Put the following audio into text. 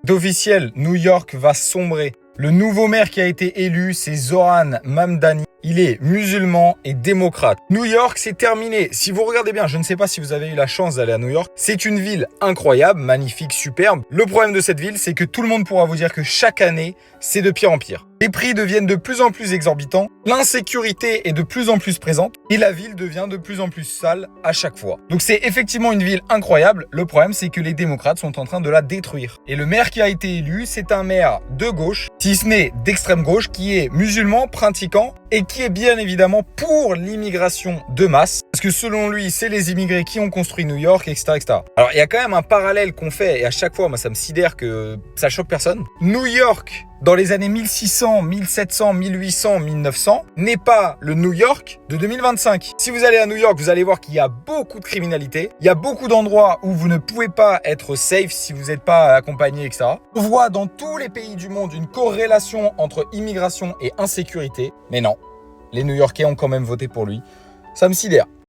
D'officiel, New York va sombrer. Le nouveau maire qui a été élu, c'est Zoran Mamdani. Il est musulman et démocrate. New York, c'est terminé. Si vous regardez bien, je ne sais pas si vous avez eu la chance d'aller à New York, c'est une ville incroyable, magnifique, superbe. Le problème de cette ville, c'est que tout le monde pourra vous dire que chaque année, c'est de pire en pire. Les prix deviennent de plus en plus exorbitants, l'insécurité est de plus en plus présente et la ville devient de plus en plus sale à chaque fois. Donc c'est effectivement une ville incroyable. Le problème, c'est que les démocrates sont en train de la détruire. Et le maire qui a été élu, c'est un maire de gauche, si ce n'est d'extrême gauche, qui est musulman, pratiquant et qui est bien évidemment pour l'immigration de masse. Parce que selon lui, c'est les immigrés qui ont construit New York, etc., etc. Alors il y a quand même un parallèle qu'on fait et à chaque fois, moi ça me sidère que ça choque personne. New York, dans les années 1600, 1700, 1800, 1900, n'est pas le New York de 2025. Si vous allez à New York, vous allez voir qu'il y a beaucoup de criminalité. Il y a beaucoup d'endroits où vous ne pouvez pas être safe si vous n'êtes pas accompagné, etc. On voit dans tous les pays du monde une corrélation entre immigration et insécurité. Mais non, les New-Yorkais ont quand même voté pour lui. Ça me sidère.